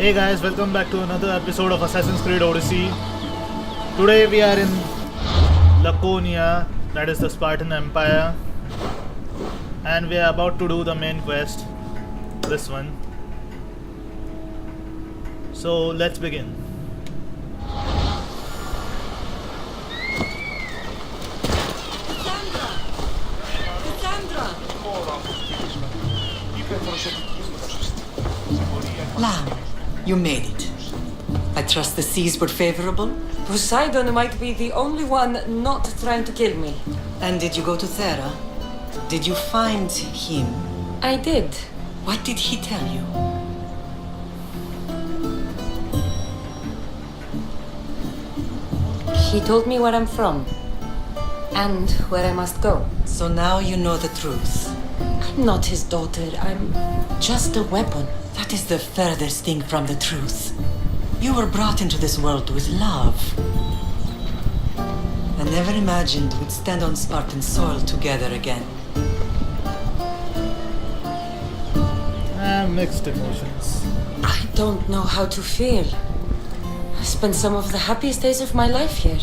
Hey guys, welcome back to another episode of Assassin's Creed Odyssey. Today we are in Laconia, that is the Spartan Empire, and we are about to do the main quest, this one. So let's begin. Lamb, you made it. I trust the seas were favorable? Poseidon might be the only one not trying to kill me. And did you go to Thera? Did you find him? I did. What did he tell you? He told me where I'm from. And where I must go. So now you know the truth. I'm not his daughter. I'm just a weapon. That is the furthest thing from the truth. You were brought into this world with love. I never imagined we'd stand on Spartan soil together again. Mixed emotions. I don't know how to feel. I spent some of the happiest days of my life here.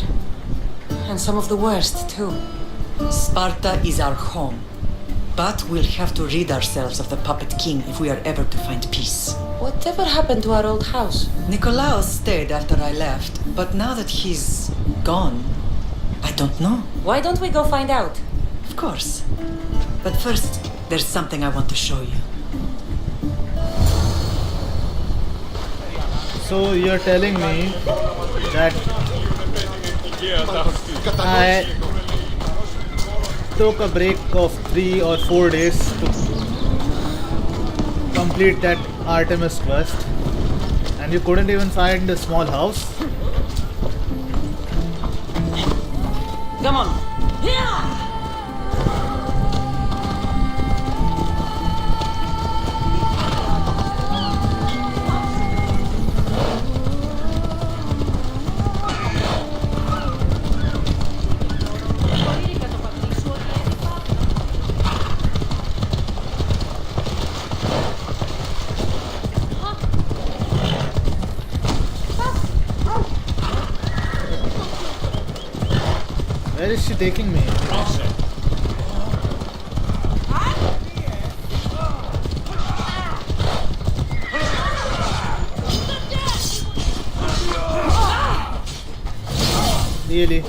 And some of the worst, too. Sparta is our home. But we'll have to rid ourselves of the puppet king if we are ever to find peace. Whatever happened to our old house? Nikolaos stayed after I left, but now that he's gone, I don't know. Why don't we go find out? Of course. But first, there's something I want to show you. So you're telling me that I took a break of 3 or 4 days to complete that Artemis quest, and you couldn't even find a small house? Come on. Where is she taking me? Really?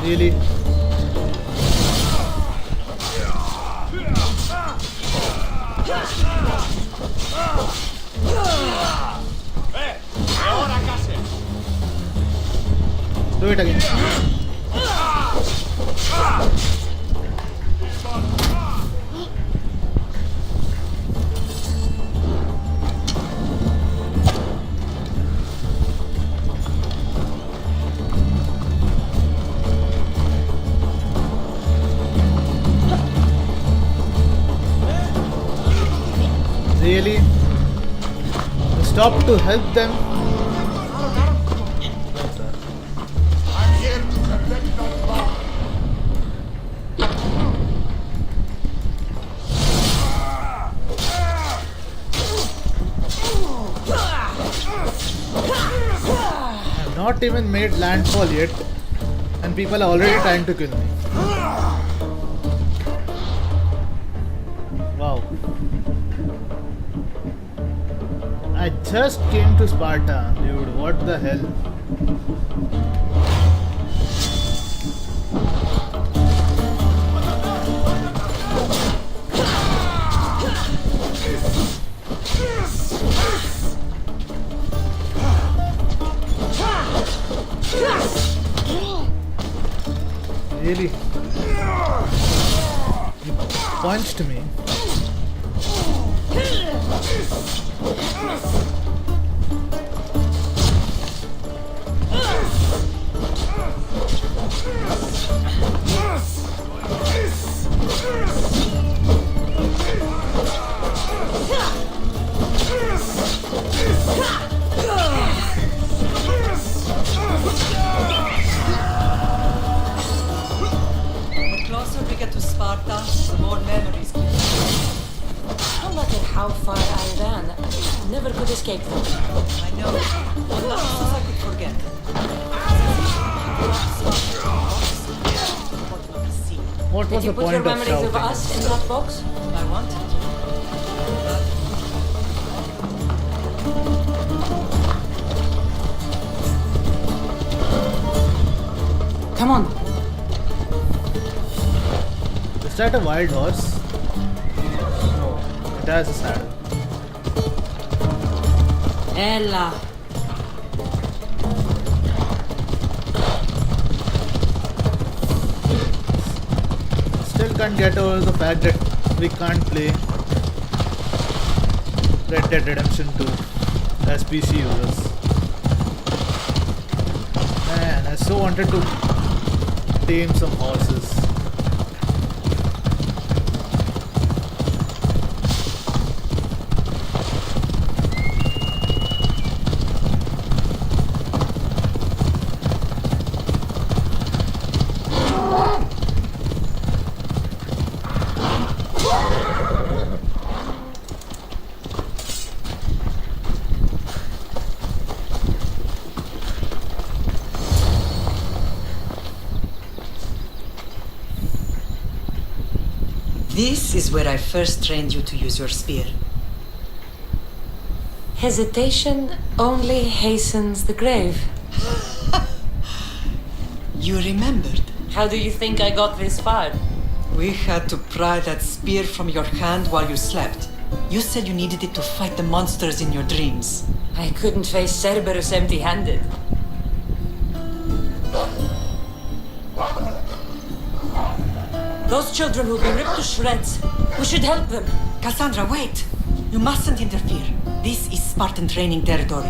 Really? Do it again. Really? Stop to help them? I've not even made landfall yet, and people are already trying to kill me. Wow. I just came to Sparta, dude. What the hell? Really? You punched me. how far I ran. I never could escape them. I know. Not since I could forget. What Did was you the put point your of memories shouting? of us in that box? I wanted to. Come on. Is that a wild horse? No, it has a saddle. Ella. Still can't get over the fact that we can't play Red Dead Redemption 2 as PC users. Man, I so wanted to tame some horses. This is where I first trained you to use your spear. Hesitation only hastens the grave. You remembered. How do you think I got this far? We had to pry that spear from your hand while you slept. You said you needed it to fight the monsters in your dreams. I couldn't face Cerberus empty-handed. Those children will be ripped to shreds. We should help them. Cassandra, wait! You mustn't interfere. This is Spartan training territory.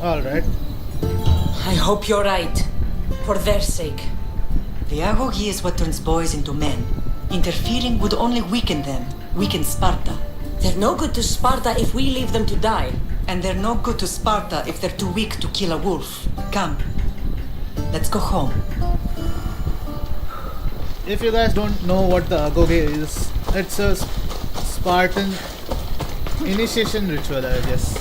Alright. I hope you're right. For their sake. The agoge is what turns boys into men. Interfering would only weaken them, weaken Sparta. They're no good to Sparta if we leave them to die. And they're no good to Sparta if they're too weak to kill a wolf. Come. Let's go home. If you guys don't know what the agoge is, it's a Spartan initiation ritual, I guess.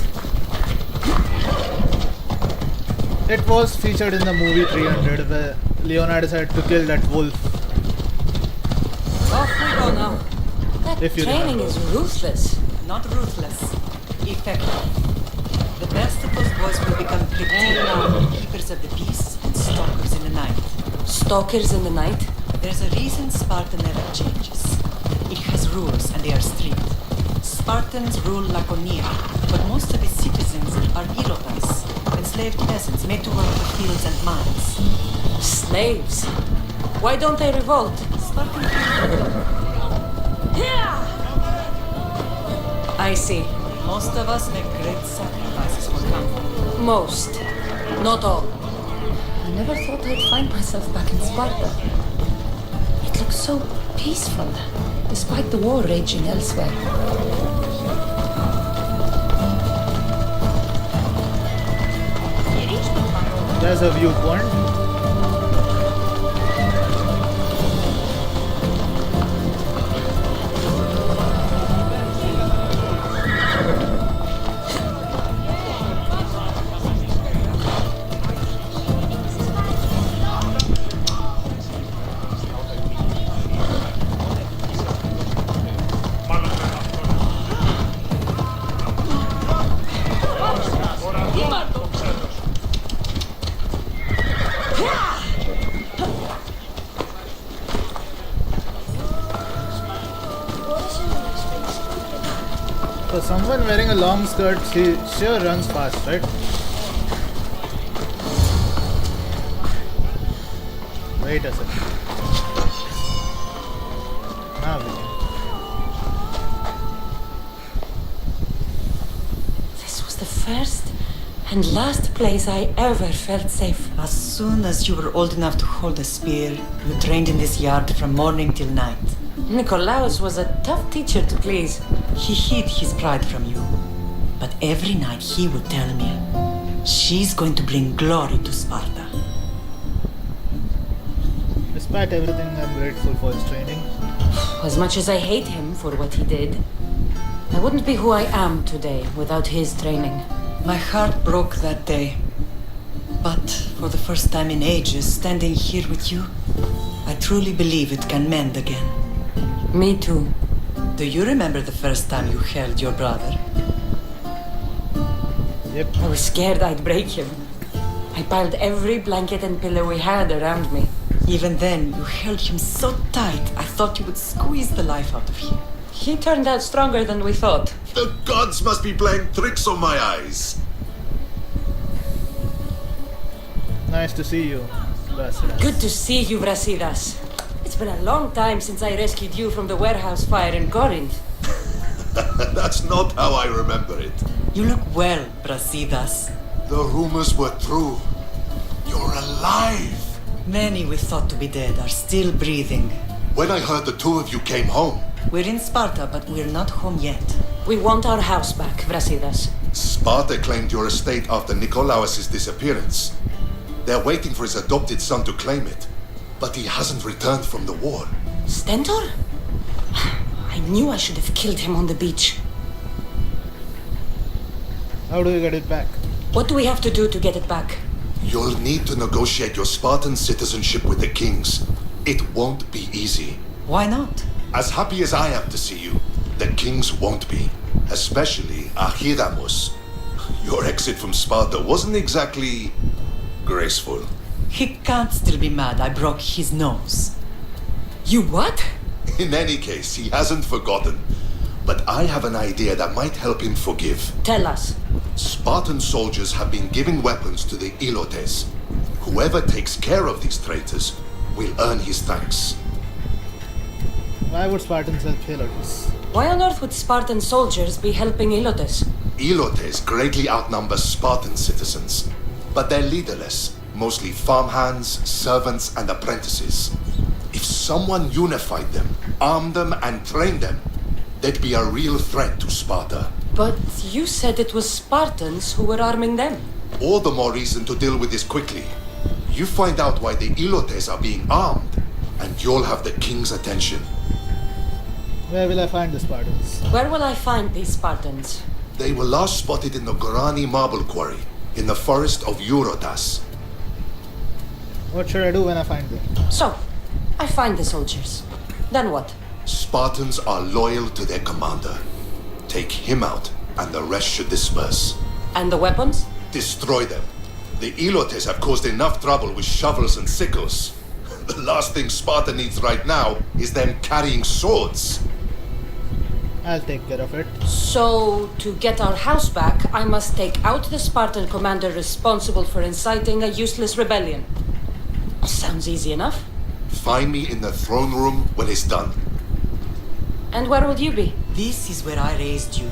It was featured in the movie 300 where Leonidas had to kill that wolf. Off we go now. That If you training remember. is ruthless. Not ruthless. Effective. The best of those boys will become keepers of the peace and stalkers in the night. Stalkers in the night? There's a reason Sparta never changes. It has rules and they are strict. Spartans rule Laconia, but most of its citizens are ilotas, enslaved peasants made to work the fields and mines. Slaves. Why don't they revolt? Spartan I see. Most of us make great sacrifices for comfort. Most. Not all. I never thought I'd find myself back in Sparta. It looks so peaceful, despite the war raging elsewhere. There's a viewpoint. For someone wearing a long skirt, she sure runs fast, right? Wait a second. Now we can. This was the first and last place I ever felt safe. As soon as you were old enough to hold a spear, you trained in this yard from morning till night. Nicolaus was a tough teacher to please. He hid his pride from you. But every night he would tell me, she's going to bring glory to Sparta. Is Despite everything, I'm grateful for his training. As much as I hate him for what he did, I wouldn't be who I am today without his training. My heart broke that day. But for the first time in ages, standing here with you, I truly believe it can mend again. Me too. Do you remember the first time you held your brother? Yep. I was scared I'd break him. I piled every blanket and pillow we had around me. Even then, you held him so tight, I thought you would squeeze the life out of him. He turned out stronger than we thought. The gods must be playing tricks on my eyes. Nice to see you, Brasidas. Good to see you, Brasidas. It's been a long time since I rescued you from the warehouse fire in Corinth. That's not how I remember it. You look well, Brasidas. The rumors were true. You're alive. Many we thought to be dead are still breathing. When I heard the two of you came home, We're in Sparta, but we're not home yet. We want our house back, Brasidas. Sparta claimed your estate after Nikolaos' disappearance. They're waiting for his adopted son to claim it, but he hasn't returned from the war. Stentor? I knew I should have killed him on the beach. How do we get it back? What do we have to do to get it back? You'll need to negotiate your Spartan citizenship with the kings. It won't be easy. Why not? As happy as I am to see you, the kings won't be. Especially Archidamos. Your exit from Sparta wasn't exactly graceful. He can't still be mad I broke his nose. You what? In any case, he hasn't forgotten. But I have an idea that might help him forgive. Tell us. Spartan soldiers have been giving weapons to the Ilotes. Whoever takes care of these traitors will earn his thanks. Why would Spartans help Helotes? Why on earth would Spartan soldiers be helping Ilotes? Ilotes greatly outnumber Spartan citizens, but they're leaderless, mostly farmhands, servants, and apprentices. If someone unified them, armed them, and trained them, they'd be a real threat to Sparta. But you said it was Spartans who were arming them. All the more reason to deal with this quickly. You find out why the Ilotes are being armed, and you'll have the king's attention. Where will I find the Spartans? Where will I find these Spartans? They were last spotted in the Gorani marble quarry, in the forest of Eurotas. What should I do when I find them? So, I find the soldiers. Then what? Spartans are loyal to their commander. Take him out, and the rest should disperse. And the weapons? Destroy them. The Ilotes have caused enough trouble with shovels and sickles. The last thing Sparta needs right now is them carrying swords. I'll take care of it. So, to get our house back, I must take out the Spartan commander responsible for inciting a useless rebellion. Sounds easy enough. Find me in the throne room when it's done. And where will you be? This is where I raised you.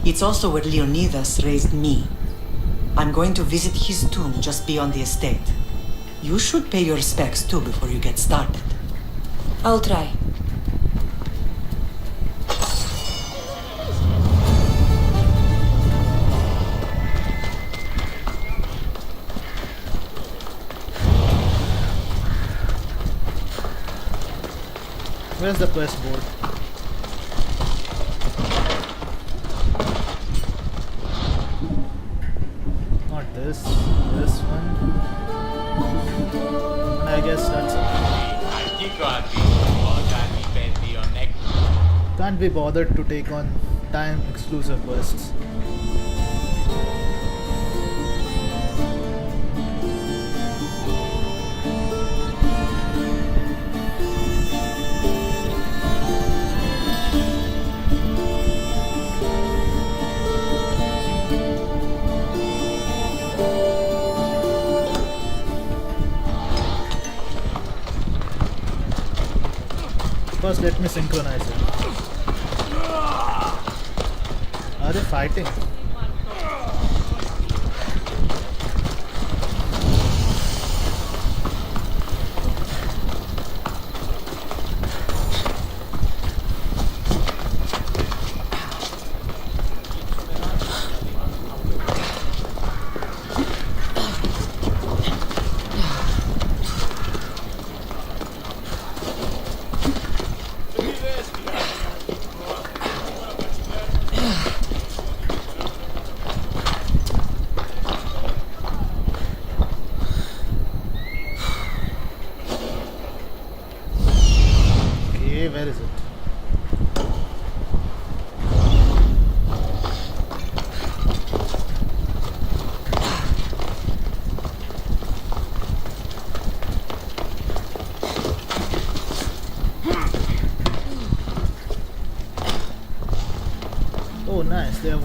It's also where Leonidas raised me. I'm going to visit his tomb just beyond the estate. You should pay your respects too before you get started. I'll try. Where's the quest board? Not this. This one. And I guess that's it. Can't be bothered to take on time exclusive quests. First, let me synchronize it. Are they fighting?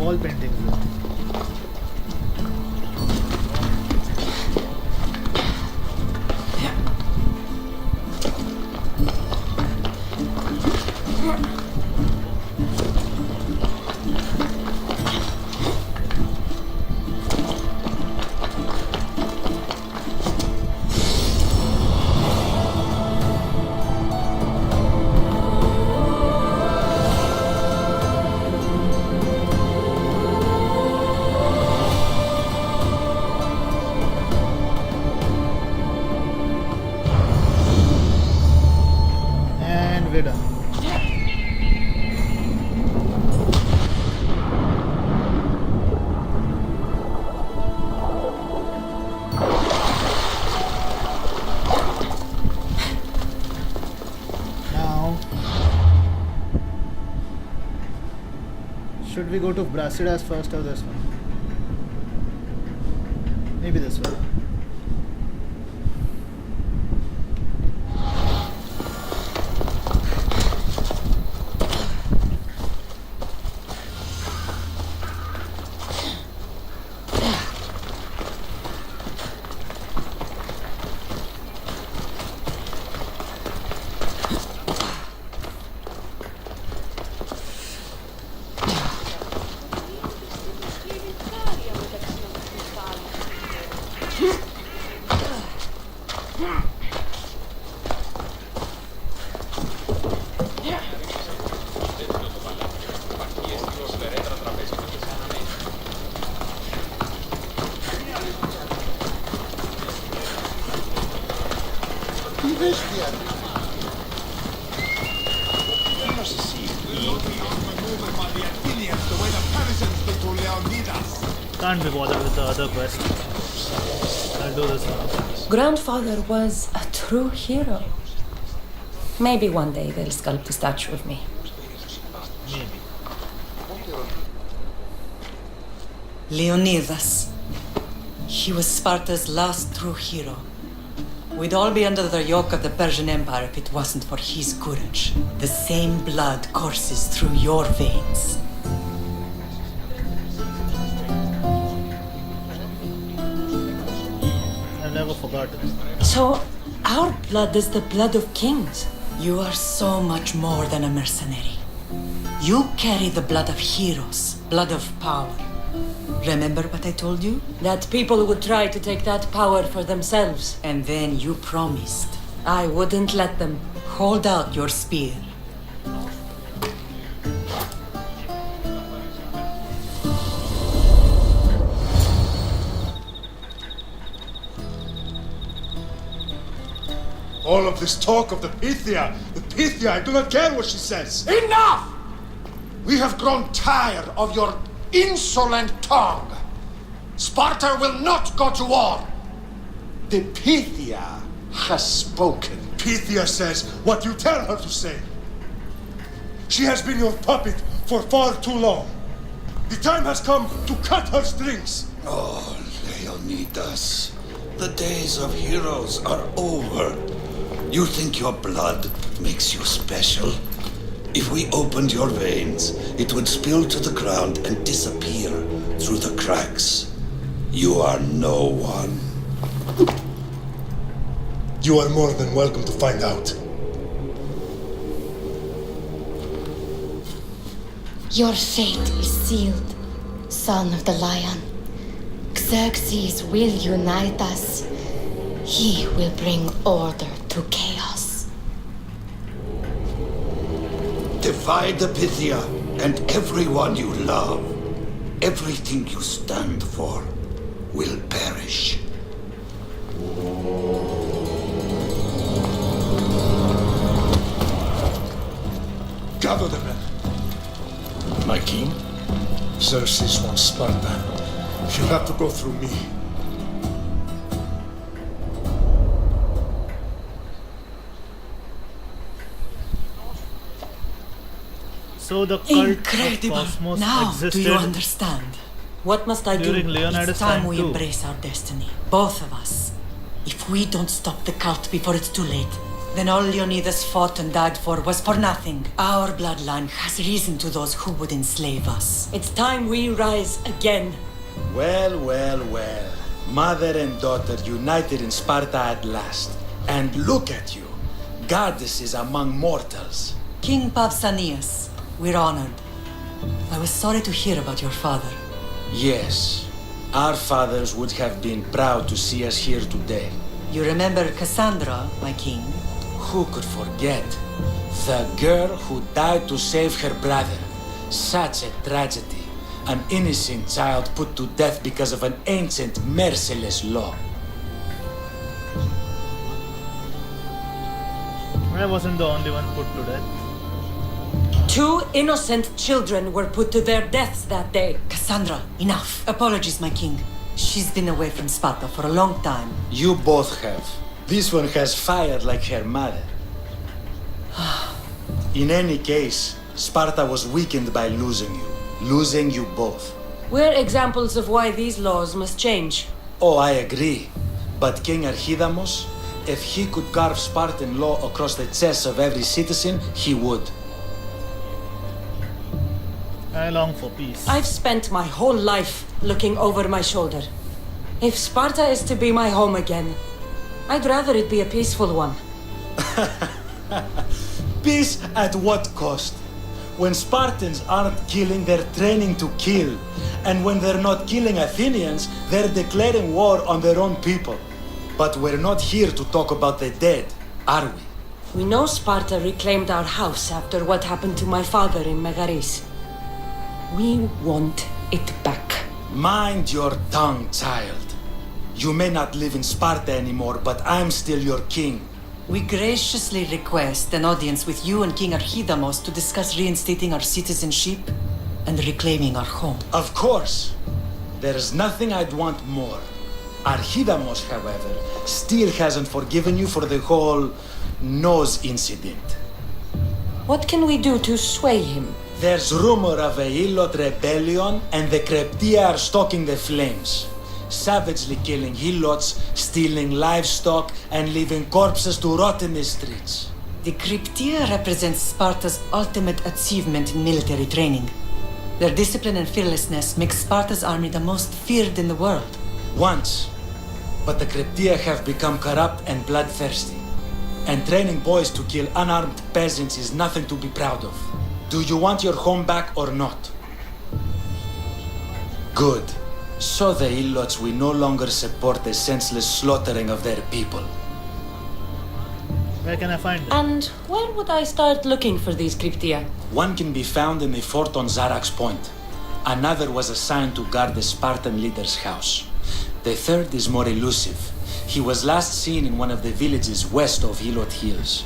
wall paintings. And we're done. Now, should we go to Brasidas first or this one? Maybe this one. Can't be bothered with the other quest. I'll do this now. Grandfather was a true hero. Maybe one day they'll sculpt a statue of me. Maybe. Leonidas. He was Sparta's last true hero. We'd all be under the yoke of the Persian Empire if it wasn't for his courage. The same blood courses through your veins. I've never forgotten. So, our blood is the blood of kings. You are so much more than a mercenary. You carry the blood of heroes, blood of power. Remember what I told you? That people would try to take that power for themselves. And then you promised. I wouldn't let them. Hold out your spear. All of this talk of the Pythia, I do not care what she says. Enough! We have grown tired of your insolent tongue. Sparta will not go to war. The Pythia has spoken. Pythia says what you tell her to say. She has been your puppet for far too long. The time has come to cut her strings. Oh, Leonidas, the days of heroes are over. You think your blood makes you special? If we opened your veins, it would spill to the ground and disappear through the cracks. You are no one. You are more than welcome to find out. Your fate is sealed, son of the lion. Xerxes will unite us. He will bring order to chaos. Divide the Pythia and everyone you love. Everything you stand for will perish. Gather the men. My king? Xerxes wants Sparta. She'll have to go through me. So the cult Incredible! of Cosmos Now existed do you understand? What must I during do? Leonidas' It's time time we too. embrace our destiny. Both of us. If we don't stop the cult before it's too late, Then all Leonidas fought and died for was for nothing. Our bloodline has reason to those who would enslave us. It's time we rise again. Well, well, well. Mother and daughter united in Sparta at last. And look at you, goddesses among mortals. King Pausanias, we're honored. I was sorry to hear about your father. Yes, our fathers would have been proud to see us here today. You remember Cassandra, my king? Who could forget? The girl who died to save her brother. Such a tragedy. An innocent child put to death because of an ancient, merciless law. I wasn't the only one put to death. 2 innocent children were put to their deaths that day. Cassandra, enough. Apologies, my king. She's been away from Sparta for a long time. You both have. This one has fire like her mother. In any case, Sparta was weakened by losing you. Losing you both. We're examples of why these laws must change. Oh, I agree. But King Archidamos, if he could carve Spartan law across the chests of every citizen, he would. I long for peace. I've spent my whole life looking over my shoulder. If Sparta is to be my home again, I'd rather it be a peaceful one. Peace at what cost? When Spartans aren't killing, they're training to kill. And when they're not killing Athenians, they're declaring war on their own people. But we're not here to talk about the dead, are we? We know Sparta reclaimed our house after what happened to my father in Megaris. We want it back. Mind your tongue, child. You may not live in Sparta anymore, but I'm still your king. We graciously request an audience with you and King Archidamos to discuss reinstating our citizenship and reclaiming our home. Of course. There's nothing I'd want more. Archidamos, however, still hasn't forgiven you for the whole nose incident. What can we do to sway him? There's rumor of a Helot rebellion, and the Kreptia are stalking the flames. Savagely killing Helots, stealing livestock, and leaving corpses to rot in the streets. The Cryptia represents Sparta's ultimate achievement in military training. Their discipline and fearlessness make Sparta's army the most feared in the world. Once. But the Cryptia have become corrupt and bloodthirsty. And training boys to kill unarmed peasants is nothing to be proud of. Do you want your home back or not? Good. So the Ilots will no longer support the senseless slaughtering of their people. Where can I find them? And where would I start looking for these cryptia? One can be found in the fort on Zarax Point. Another was assigned to guard the Spartan leader's house. The third is more elusive. He was last seen in one of the villages west of Hilot Hills.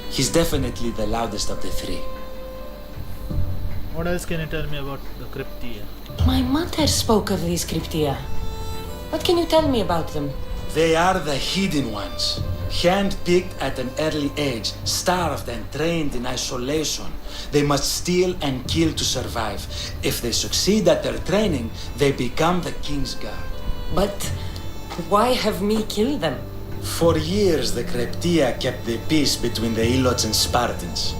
He's definitely the loudest of the three. What else can you tell me about the Cryptia? My mother spoke of these cryptia. What can you tell me about them? They are the hidden ones. Hand-picked at an early age, starved and trained in isolation. They must steal and kill to survive. If they succeed at their training, they become the king's guard. But why have me kill them? For years, the Cryptia kept the peace between the Ilots and Spartans.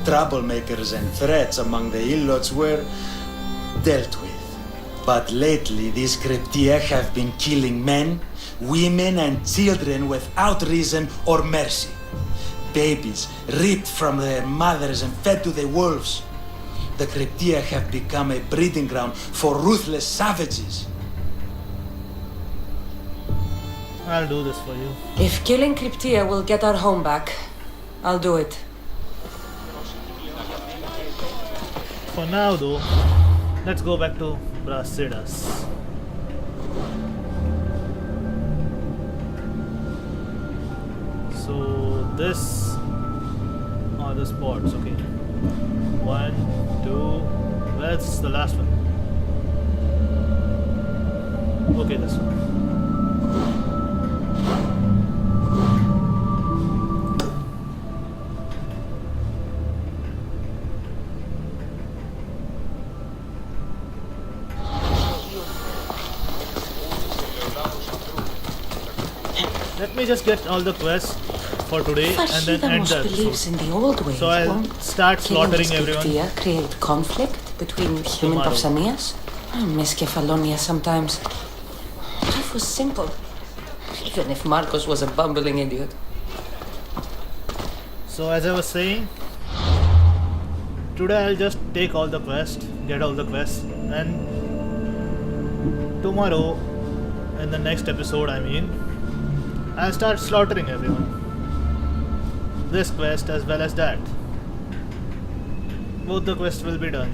Troublemakers and threats among the Ilots were dealt with. But lately, these Cryptia have been killing men, women, and children without reason or mercy. Babies ripped from their mothers and fed to the wolves. The Cryptia have become a breeding ground for ruthless savages. I'll do this for you. If killing cryptia will get our home back, I'll do it. For now though, let's go back to Brasidas. So this are the spots, okay. 1, 2, where's the last one? Okay, this one. Let me just get all the quests for today But and then end Hidamos the believes episode. in the old ways. So I'll Won't start killing slaughtering this everyone. Pictia create conflict between human Tomorrow. Pausanias? I miss Kefalonia sometimes. Life was simple. Even if Marcos was a bumbling idiot. So as I was saying, today I'll just take all the quests, get all the quests, and tomorrow, in the next episode I'll start slaughtering everyone. This quest as well as that. Both the quests will be done.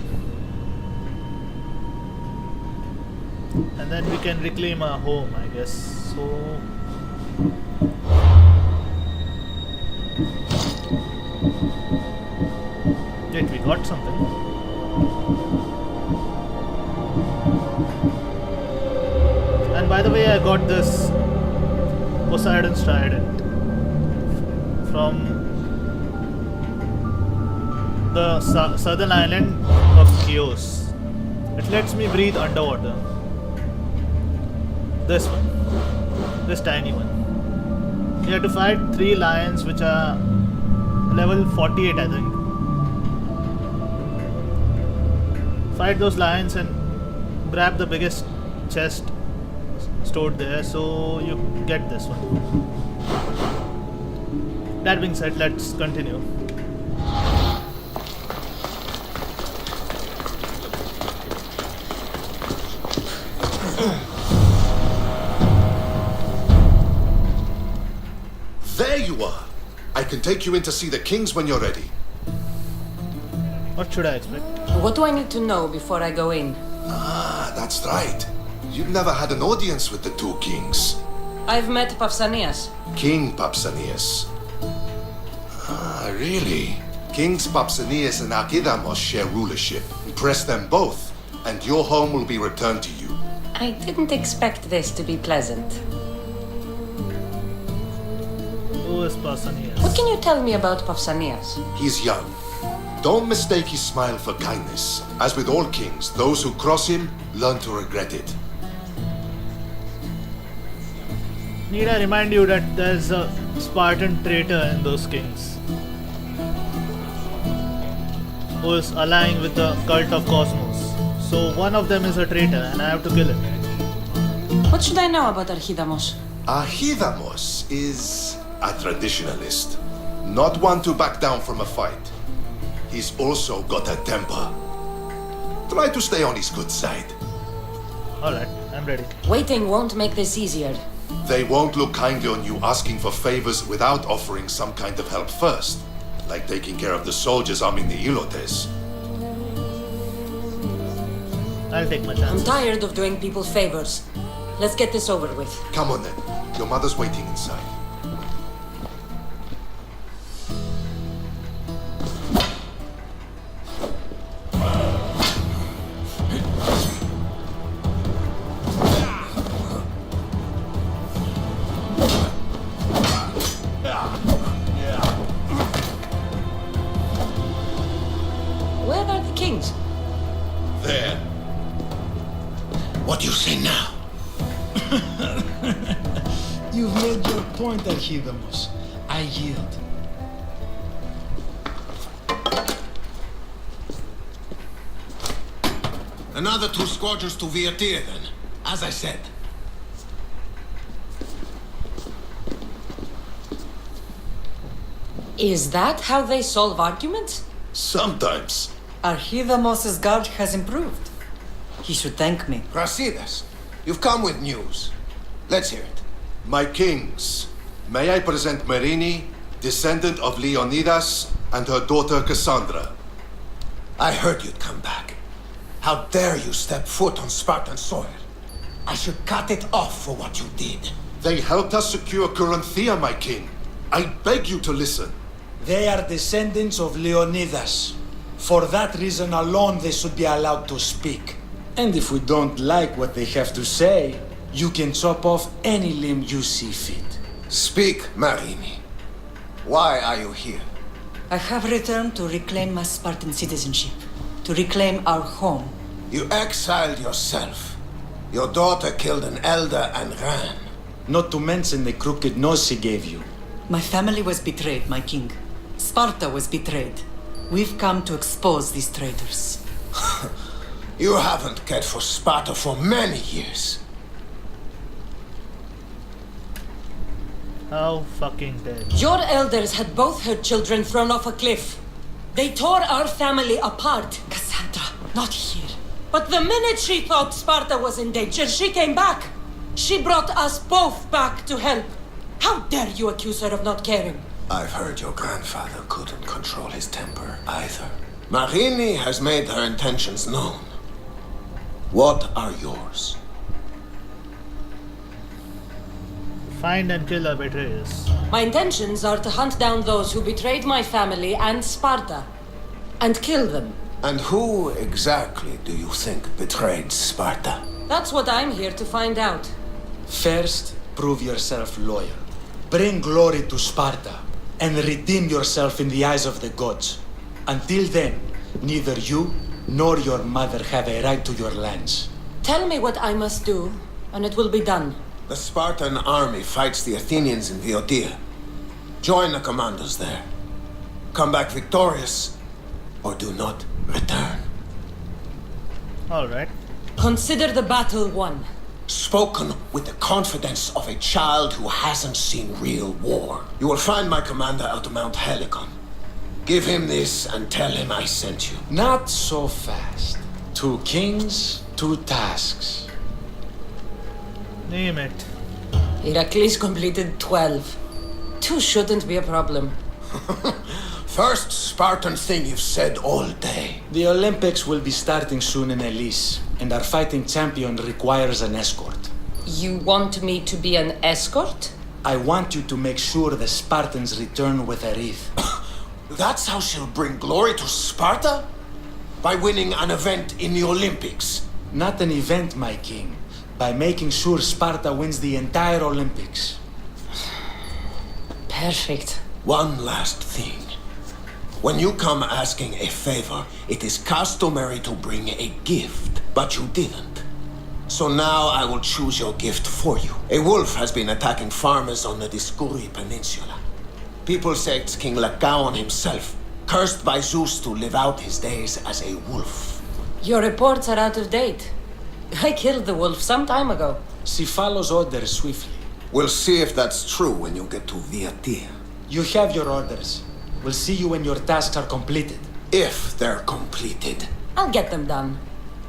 And then we can reclaim our home, I guess. So wait, we got something. And by the way, I got this Poseidon's Trident from the southern island of Chios. It lets me breathe underwater. This one. This tiny one. You have to fight 3 lions which are level 48, I think. Fight those lions and grab the biggest chest stored there, so you get this one. That being said, let's continue. There you are. I can take you in to see the kings when you're ready. What should I expect? What do I need to know before I go in? Ah, that's right. You've never had an audience with the 2 kings. I've met Pausanias. King Papsanias. Ah, really? Kings Papsanias and Archidamos share rulership. Impress them both, and your home will be returned to you. I didn't expect this to be pleasant. Who is Pausanias? What can you tell me about Pausanias? He's young. Don't mistake his smile for kindness. As with all kings, those who cross him learn to regret it. Need I remind you that there's a Spartan traitor in those kings who is allying with the cult of Cosmos. So one of them is a traitor and I have to kill him. What should I know about Archidamos? Archidamos is a traditionalist, not one to back down from a fight. He's also got a temper. Try to stay on his good side. Alright, I'm ready. Waiting won't make this easier. They won't look kindly on you asking for favors without offering some kind of help first, like taking care of the soldiers arming the Ilotes. I'll take my I'm chance. tired of doing people favors. Let's get this over with. Come on then, your mother's waiting inside. Where are the kings? There. What do you say now? You've made your point, Archidamos. I yield. Another 2 squadrons to Viatir then, as I said. Is that how they solve arguments? Sometimes. Archidamos' guard has improved. He should thank me. Brasidas, you've come with news. Let's hear it. My kings, may I present Merini, descendant of Leonidas, and her daughter Cassandra. I heard you'd come back. How dare you step foot on Spartan soil? I should cut it off for what you did. They helped us secure Corinthia, my king. I beg you to listen. They are descendants of Leonidas. For that reason alone, they should be allowed to speak. And if we don't like what they have to say, you can chop off any limb you see fit. Speak, Marini. Why are you here? I have returned to reclaim my Spartan citizenship, to reclaim our home. You exiled yourself. Your daughter killed an elder and ran. Not to mention the crooked nose she gave you. My family was betrayed, my king. Sparta was betrayed. We've come to expose these traitors. You haven't cared for Sparta for many years. How fucking dare you? Your elders had both her children thrown off a cliff. They tore our family apart. Cassandra, not here. But the minute she thought Sparta was in danger, she came back. She brought us both back to help. How dare you accuse her of not caring? I've heard your grandfather couldn't control his temper either. Marini has made her intentions known. What are yours? Find and kill our betrayers. My intentions are to hunt down those who betrayed my family and Sparta, and kill them. And who exactly do you think betrayed Sparta? That's what I'm here to find out. First, prove yourself loyal. Bring glory to Sparta, and redeem yourself in the eyes of the gods. Until then, neither you nor your mother have a right to your lands. Tell me what I must do, and it will be done. The Spartan army fights the Athenians in Boeotia. Join the commandos there. Come back victorious, or do not return. Alright. Consider the battle won. Spoken with the confidence of a child who hasn't seen real war. You will find my commander at Mount Helicon. Give him this and tell him I sent you. Not so fast. 2 kings, 2 tasks. Name it. Heracles completed 12. 2 shouldn't be a problem. First Spartan thing you've said all day. The Olympics will be starting soon in Elise, and our fighting champion requires an escort. You want me to be an escort? I want you to make sure the Spartans return with a wreath. That's how she'll bring glory to Sparta? By winning an event in the Olympics? Not an event, my king. By making sure Sparta wins the entire Olympics. Perfect. One last thing. When you come asking a favor, it is customary to bring a gift, but you didn't. So now I will choose your gift for you. A wolf has been attacking farmers on the Discuri Peninsula. People say it's King Lycaon himself, cursed by Zeus to live out his days as a wolf. Your reports are out of date. I killed the wolf some time ago. She follows orders swiftly. We'll see if that's true when you get to Boeotia. You have your orders. We'll see you when your tasks are completed. If they're completed. I'll get them done.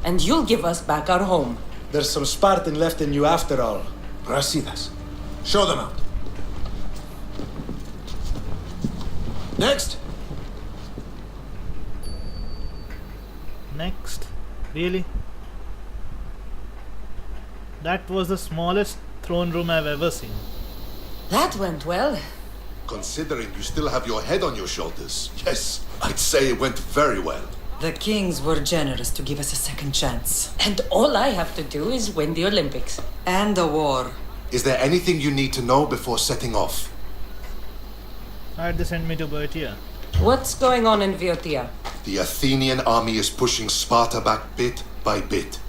And you'll give us back our home. There's some Spartan left in you after all. Brasidas. Show them out. Next. Next? Really? That was the smallest throne room I've ever seen. That went well. Considering you still have your head on your shoulders, yes, I'd say it went very well. The kings were generous to give us a second chance. And all I have to do is win the Olympics. And a war. Is there anything you need to know before setting off? Why'd they send me to Boeotia? What's going on in Boeotia? The Athenian army is pushing Sparta back bit by bit.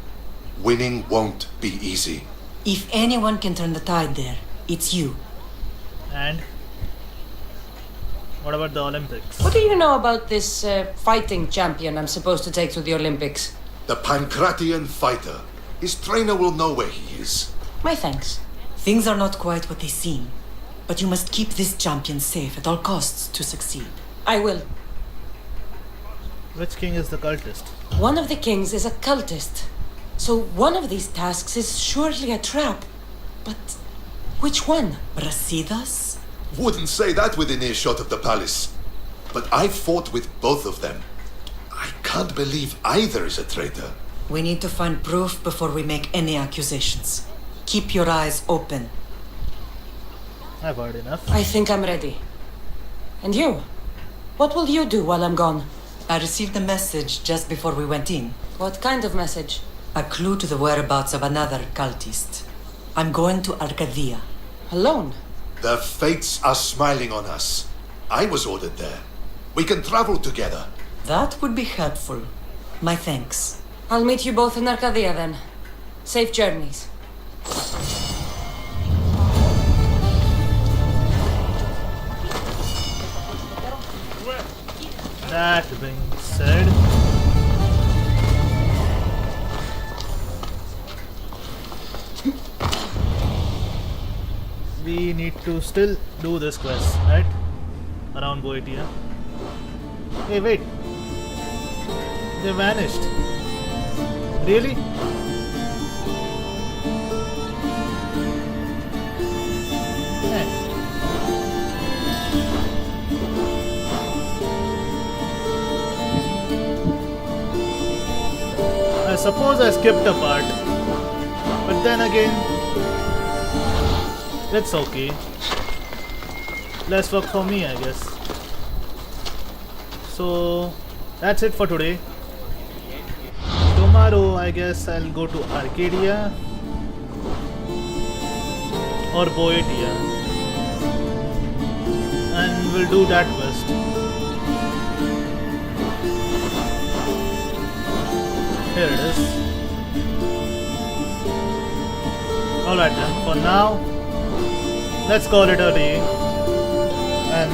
Winning won't be easy. If anyone can turn the tide there, it's you. And? What about the Olympics? What do you know about this fighting champion I'm supposed to take to the Olympics? The Pancratian fighter. His trainer will know where he is. My thanks. Things are not quite what they seem. But you must keep this champion safe at all costs to succeed. I will. Which king is the cultist? One of the kings is a cultist. So one of these tasks is surely a trap. But which one? Brasidas? Wouldn't say that within earshot of the palace. But I've fought with both of them. I can't believe either is a traitor. We need to find proof before we make any accusations. Keep your eyes open. I've heard enough. I think I'm ready. And you? What will you do while I'm gone? I received a message just before we went in. What kind of message? A clue to the whereabouts of another cultist. I'm going to Arcadia. Alone? The fates are smiling on us. I was ordered there. We can travel together. That would be helpful. My thanks. I'll meet you both in Arcadia then. Safe journeys. That being said, we need to still do this quest, right? Around Boeotia. Hey, wait. They vanished. Really? Hey. I suppose I skipped a part, but then again, it's okay. Less work for me, I guess. So that's it for today. Tomorrow, I guess I'll go to Arcadia or Boeotia, and we'll do that quest. Here it is. Alright then, for now, let's call it a day. And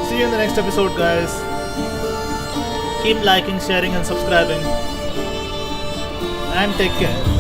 see you in the next episode, guys. Keep liking, sharing, and subscribing. And take care.